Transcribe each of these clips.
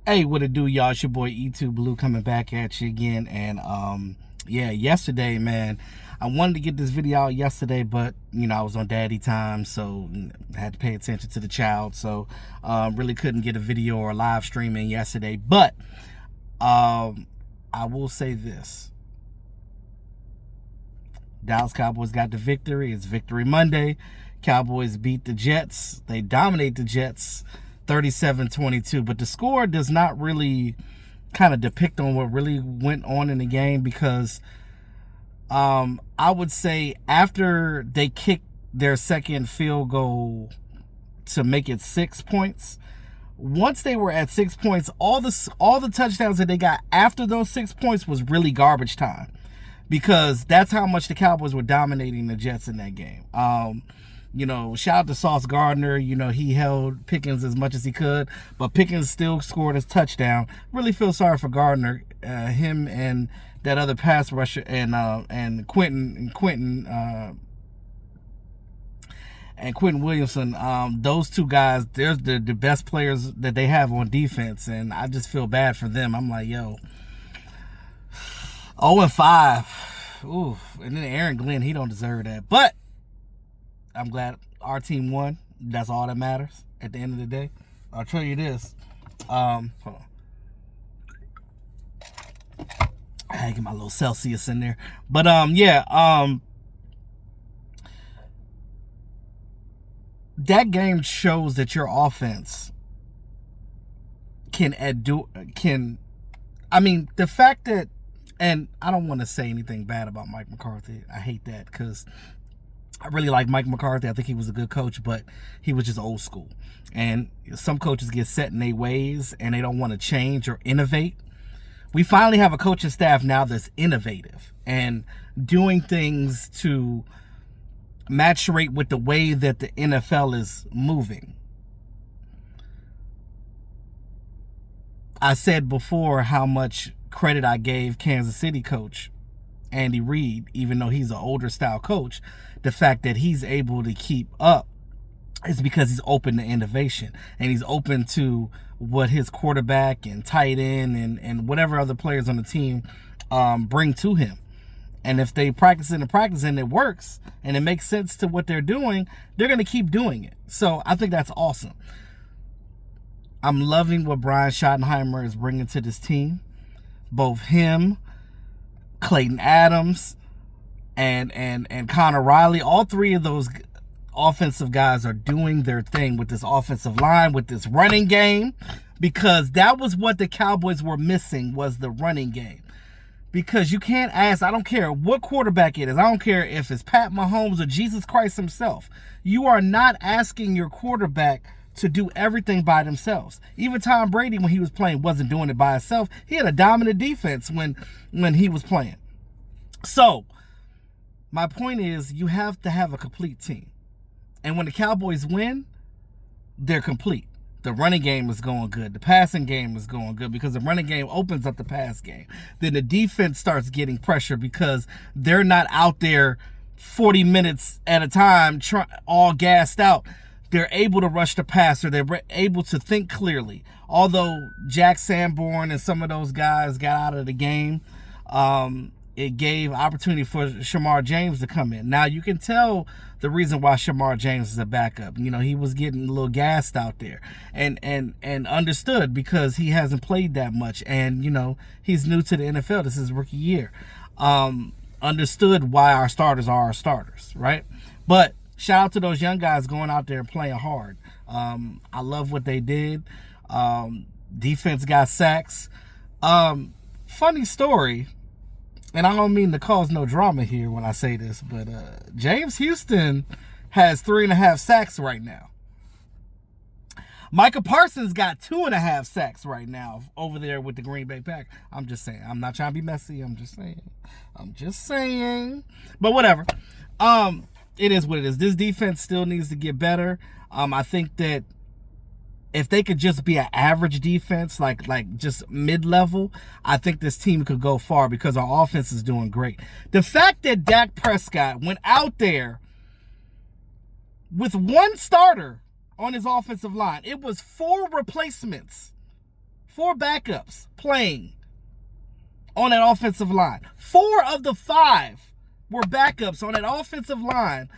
Hey, what it do, y'all? It's your boy E2 Blue coming back at you again. And yeah, yesterday, man, I wanted to get this video out yesterday, but I was on daddy time, so I had to pay attention to the child. So really couldn't get a video or a live stream in yesterday. But I will say this: Dallas Cowboys got the victory. It's Victory Monday. Cowboys beat the Jets. They dominate the Jets 37-22, but the score does not really kind of depict on what really went on in the game, because I would say after they kicked their second field goal to make it 6 points, once they were at 6 points, all the touchdowns that they got after those 6 points was really garbage time, because that's how much the Cowboys were dominating the Jets in that game. Shout out to Sauce Gardner. He held Pickens as much as he could, but Pickens still scored his touchdown. Really feel sorry for Gardner. Him and that other pass rusher and Quentin Williamson. Those two guys, they're the best players that they have on defense, and I just feel bad for them. I'm like, yo, 0-5. Ooh, and then Aaron Glenn, he don't deserve that, but I'm glad our team won. That's all that matters at the end of the day. I'll tell you this. Hold on. I had to get my little Celsius in there. But that game shows that your offense the fact that, and I don't want to say anything bad about Mike McCarthy. I hate that, because I really like Mike McCarthy. I think he was a good coach, but he was just old school. And some coaches get set in their ways and they don't want to change or innovate. We finally have a coaching staff now that's innovative and doing things to match rate with the way that the NFL is moving. I said before how much credit I gave Kansas City coach Andy Reid, even though he's an older style coach. The fact that he's able to keep up is because he's open to innovation, and he's open to what his quarterback and tight end and whatever other players on the team bring to him. And if they practice and it works and it makes sense to what they're doing, they're going to keep doing it. So I think that's awesome. I'm loving what Brian Schottenheimer is bringing to this team. Both him, Clayton Adams, and Connor Riley, all three of those offensive guys are doing their thing with this offensive line, with this running game, because that was what the Cowboys were missing, was the running game. Because you can't ask, I don't care what quarterback it is, I don't care if it's Pat Mahomes or Jesus Christ himself, you are not asking your quarterback to do everything by themselves. Even Tom Brady, when he was playing, wasn't doing it by himself. He had a dominant defense when he was playing. So my point is, you have to have a complete team. And when the Cowboys win, they're complete. The running game is going good. The passing game is going good, because the running game opens up the pass game. Then the defense starts getting pressure because they're not out there 40 minutes at a time all gassed out. They're able to rush the passer. They're able to think clearly. Although Jack Sanborn and some of those guys got out of the game, it gave opportunity for Shamar James to come in. Now you can tell the reason why Shamar James is a backup. He was getting a little gassed out there, and understood, because he hasn't played that much, and he's new to the NFL. This is his rookie year. Understood why our starters are our starters, right? But shout out to those young guys going out there and playing hard. I love what they did. Defense got sacks. Funny story. And I don't mean to cause no drama here when I say this, but James Houston has 3.5 sacks right now. Micah Parsons got 2.5 sacks right now over there with the Green Bay Packers. I'm just saying. I'm not trying to be messy. I'm just saying. But whatever. It is what it is. This defense still needs to get better. I think that if they could just be an average defense, like just mid-level, I think this team could go far, because our offense is doing great. The fact that Dak Prescott went out there with one starter on his offensive line, it was 4 replacements 4 backups playing on that offensive line. 4 of the 5 were backups on that offensive line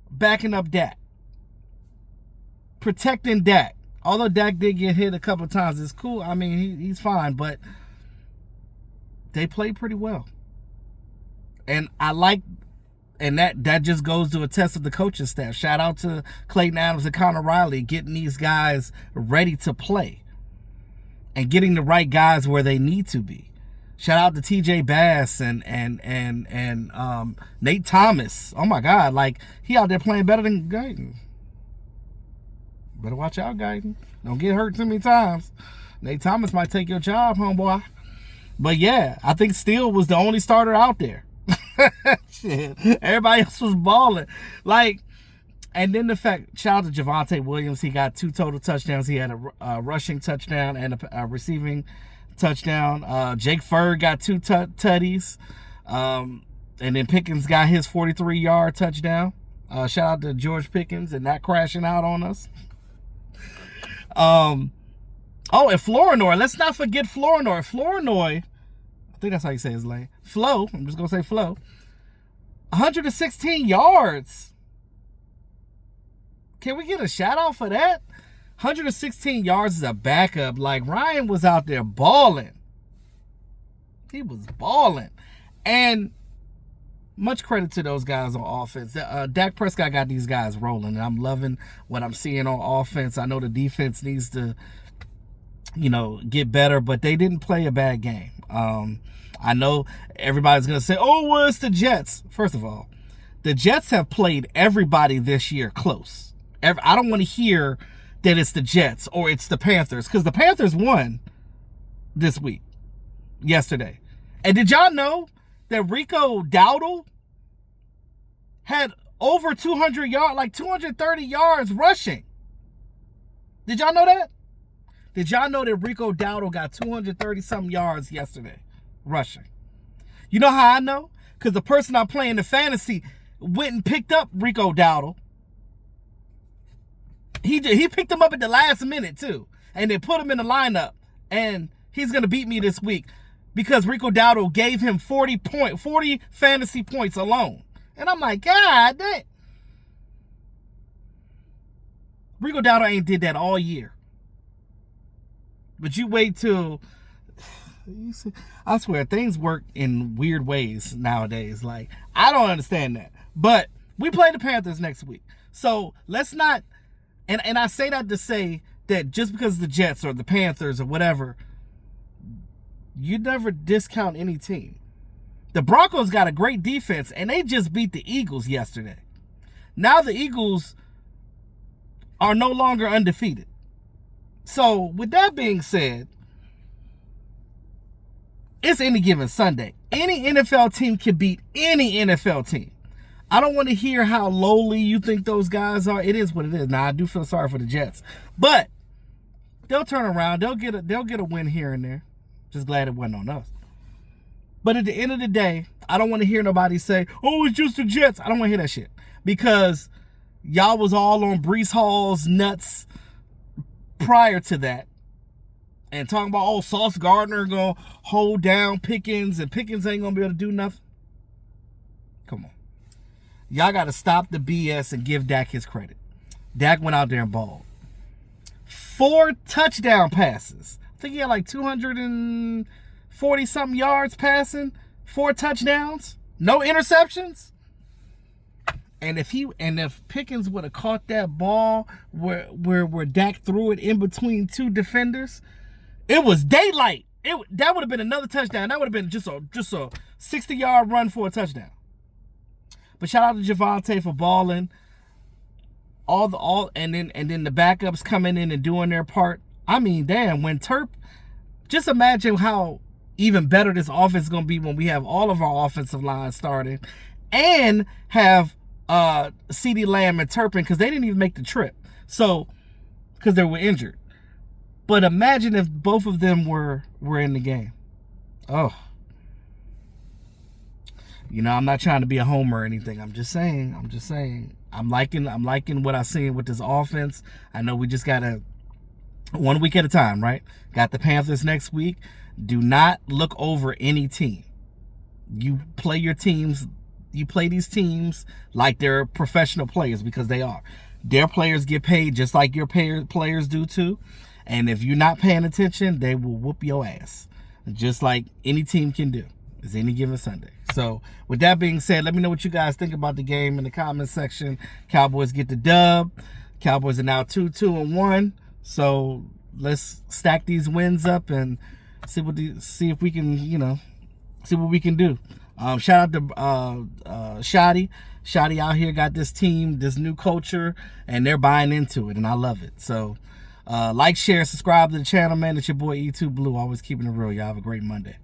backing up Dak. Protecting Dak. Although Dak did get hit a couple of times, it's cool. I mean, he's fine, but they played pretty well. And I like, and that just goes to a test of the coaching staff. Shout out to Clayton Adams and Connor Riley getting these guys ready to play and getting the right guys where they need to be. Shout out to TJ Bass and Nate Thomas. Oh my God, like he out there playing better than Guyton. Better watch out, Guyton. Don't get hurt too many times. Nate Thomas might take your job, homeboy. But yeah, I think Steele was the only starter out there. Shit. Everybody else was balling. Like, and then the fact, shout out to Javonte Williams. He got 2 total touchdowns. He had a rushing touchdown and a receiving touchdown. Jake Furr got 2 tutties. And then Pickens got his 43-yard touchdown. Shout out to George Pickens and not crashing out on us. And Flournoy. Let's not forget Flournoy. Flournoy, I think that's how you say his name. Flo. I'm just going to say Flo. 116 yards. Can we get a shout out for that? 116 yards is a backup. Like, Ryan was out there balling. He was balling. And much credit to those guys on offense. Dak Prescott got these guys rolling, and I'm loving what I'm seeing on offense. I know the defense needs to, get better, but they didn't play a bad game. I know everybody's going to say, oh, well, it's the Jets. First of all, the Jets have played everybody this year close. I don't want to hear that it's the Jets or it's the Panthers, because the Panthers won this week, yesterday. And did y'all know that Rico Dowdle had over 200 yards, like 230 yards rushing? Did y'all know that? Did y'all know that Rico Dowdle got 230-something yards yesterday rushing? You know how I know? Because the person I'm playing the fantasy went and picked up Rico Dowdle. He picked him up at the last minute, too. And they put him in the lineup. And he's going to beat me this week because Rico Dowdle gave him 40 fantasy points alone. And I'm like, God damn. Rico Dowdle ain't did that all year. But you wait till... I swear, things work in weird ways nowadays. Like, I don't understand that. But we play the Panthers next week. So let's not... And I say that to say that just because the Jets or the Panthers or whatever, you never discount any team. The Broncos got a great defense, and they just beat the Eagles yesterday. Now the Eagles are no longer undefeated. So, with that being said, it's any given Sunday. Any NFL team can beat any NFL team. I don't want to hear how lowly you think those guys are. It is what it is. Now, I do feel sorry for the Jets. But they'll turn around. They'll get a win here and there. Just glad it wasn't on us. But at the end of the day, I don't want to hear nobody say, oh, it's just the Jets. I don't want to hear that shit. Because y'all was all on Breece Hall's nuts prior to that. And talking about, oh, Sauce Gardner going to hold down Pickens and Pickens ain't going to be able to do nothing. Come on. Y'all got to stop the BS and give Dak his credit. Dak went out there and balled. 4 touchdown passes. I think he had like 240-something yards passing. 4 touchdowns. No interceptions. And if Pickens would have caught that ball where Dak threw it in between 2 defenders, it was daylight. That would have been another touchdown. That would have been just a 60-yard run for a touchdown. But shout out to Javonte for balling. And then the backups coming in and doing their part. I mean, damn, when Terp, just imagine how even better this offense is going to be when we have all of our offensive lines starting and have CeeDee Lamb and Turpin, because they didn't even make the trip. So, because they were injured. But imagine if both of them were in the game. Oh. I'm not trying to be a homer or anything. I'm just saying. I'm liking what I'm seeing with this offense. I know we just gotta 1 week at a time, right? Got the Panthers next week. Do not look over any team. You play your teams. You play these teams like they're professional players, because they are. Their players get paid just like your players do too. And if you're not paying attention, they will whoop your ass, just like any team can do. It's any given Sunday. So with that being said, let me know what you guys think about the game in the comment section. Cowboys get the dub. Cowboys are now 2-1. So let's stack these wins up and see if we can, see what we can do. Shout out to Shotty. Shotty out here got this team, this new culture, and they're buying into it, and I love it. So like, share, subscribe to the channel, man. It's your boy E2 Blue, always keeping it real. Y'all have a great Monday.